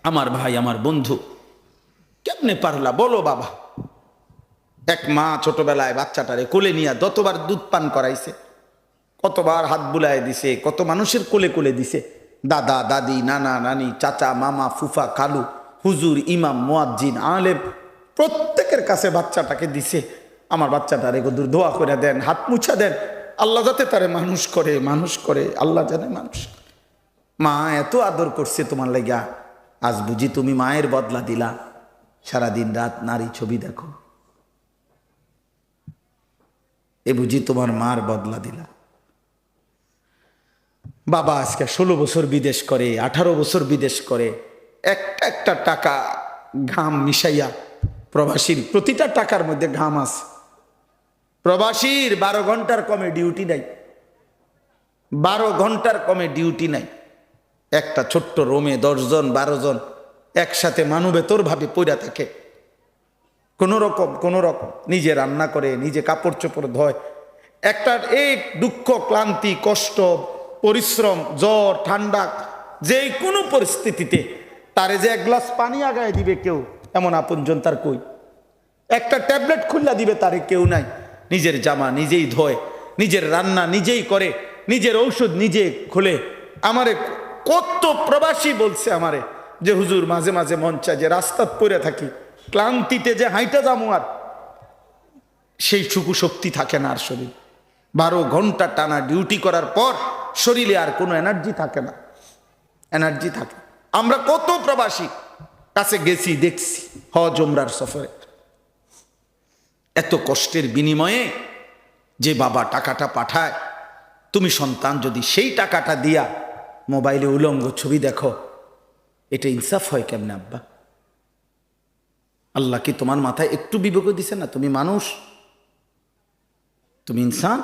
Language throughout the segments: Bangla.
আমার ভাই, আমার বন্ধু, কেমনে পারলা বলো বাবা? এক মা ছোটবেলায় বাচ্চাটারে কোলে নিয়ে যতবার দুধ পান করাইছে, কতবার হাত বুলায় দিছে, কত মানুষের কোলে কোলে দিছে, দাদা দাদি, নানা নানি, চাচা মামা, ফুফা খালু, হুজুর, ইমাম, মুয়াজ্জিন, আলেম, প্রত্যেকের কাছে বাচ্চাটাকে দিছে। আমার বাচ্চাটারে গদুর দোয়া করে দেন, হাত মুছা দেন, আল্লাহ যাতে তারে মানুষ করে, মানুষ করে, আল্লাহ জানে মানুষ। মা এত আদর করছে তোমার লাগা, আজ বুঝি তুমি মায়ের বদলা দিলা? সারাদিন রাত নারী ছবি দেখো, এ বুঝি তোমার মার বদলা দিলা? বাবা আজকে 16 বছর বিদেশ করে, 18 বছর বিদেশ করে, একটা একটা টাকা ঘাম মিশাইয়া, প্রবাসীর প্রতিটা টাকার মধ্যে ঘাম আছে। প্রবাসীর 12 ঘন্টার কমে ডিউটি নাই, 12 ঘন্টার কমে ডিউটি নাই। একটা ছোট্ট রুমে 10 জন 12 জন একসাথে মানবেতর ভাবে পড়া থাকে, কোনো রকম নিজে রান্না করে, নিজে কাপড় চোপড় ধোয়। একটা এক দুঃখ, ক্লান্তি, কষ্ট, পরিশ্রম, জ্বর, ঠান্ডা, যে কোনো পরিস্থিতিতে তারে যে এক গ্লাস পানি আগায় দিবে কেউ, এমন আপনজন তার কই? একটা ট্যাবলেট খুললা দিবে তারে কেউ নাই। নিজের জামা নিজেই ধোয়, নিজের রান্না নিজেই করে, নিজের ঔষধ নিজে খোলে। আমারে কত প্রবাসী বলছে আমারে যে হুজুর মাঝে মাঝে মন চায় যে রাস্তাত পড়ে থাকি, ক্লান্তিতে যে হাইটা যাবো, আর সেই টুকু শক্তি থাকে না আর শরীর। 12 ঘন্টা টানা ডিউটি করার পর শরীরে আর কোনো এনার্জি থাকে না, এনার্জি থাকে। আমরা কত প্রবাসী কাছে গেছি, দেখছি হজ ওমরার সফরে, এত কষ্টের বিনিময়ে যে বাবা টাকাটা পাঠায়, তুমি সন্তান যদি সেই টাকাটা দিয়া মোবাইলে উলঙ্গ ছবি দেখো, এটা ইনসাফ হয় কেমনে আব্বা? আল্লাহ কি তোমার মাথায় একটু বিবেক দিছে না? তুমি মানুষ, তুমি ইনসান।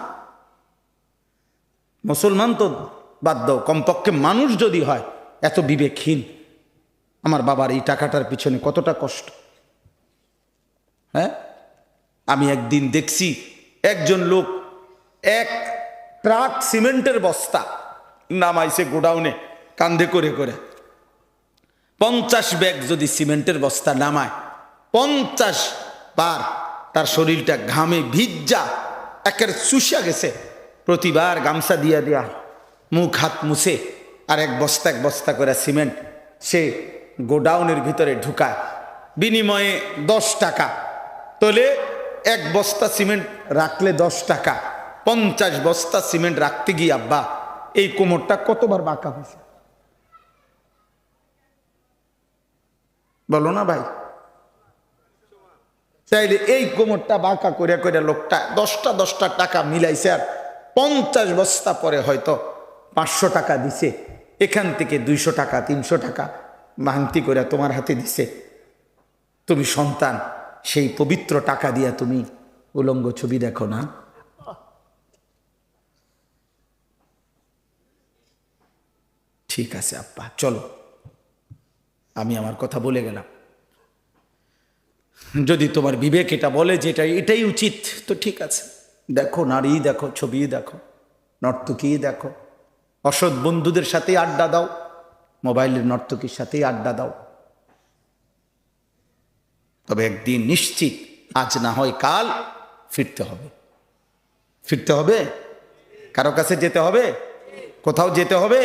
মুসলমান তো বাদ দাও, কমপক্ষে মানুষ যদি হয় এত বিবেকহীন। আমার বাবার এই টাকাটার পিছনে কতটা কষ্ট। হ্যাঁ, আমি একদিন দেখছি একজন লোক এক ট্রাক সিমেন্টের বস্তা নামাইছে গোডাউনে কান্ধে করে করে। 50 ব্যাগ যদি সিমেন্টের বস্তা নামায়, 50 বার তার শরীরটা ঘামে ভিজা একের চুষা গেছে। প্রতিবার গামছা দিয়া দিয়া মুখ হাত মুছে আর এক বস্তা করে সিমেন্ট সে গোডাউনের ভিতরে ঢুকায়, বিনিময়ে 10 টাকা তোলে। এক বস্তা সিমেন্ট রাখলে 10 টাকা, 50 বস্তা সিমেন্ট রাখতে গিয়ে আব্বা এই কোমরটা কতবার বাঁকা হয়েছে বলো না ভাই? চাইলে এই কোমরটা বাঁকা করে করে লোকটা 10টা টাকা মিলাইছে, আর 50 বস্তা পরে হয়তো 500 টাকা দিছে। এখান থেকে 200 টাকা 300 টাকা ভাঙতি করে তোমার হাতে দিছে। তুমি সন্তান, সেই পবিত্র টাকা দিয়া তুমি উলঙ্গ ছবি দেখো না? ঠিক আছে আব্বা, চলো, আমি আমার কথা বলে গেলাম। যদি তোমার বিবেক এটা বলে যে এটাই উচিত, তো ঠিক আছে, দেখো, নারী দেখো, ছবি দেখো, নর্তকী দেখো, অসৎ বন্ধুদের সাথেই আড্ডা দাও, মোবাইলের নর্তকীর সাথেই আড্ডা দাও। তবে একদিন নিশ্চিত, আজ না হয় কাল ফিরতে হবে। ফিরতে হবে, কারো কাছে যেতে হবে, কোথাও যেতে হবে।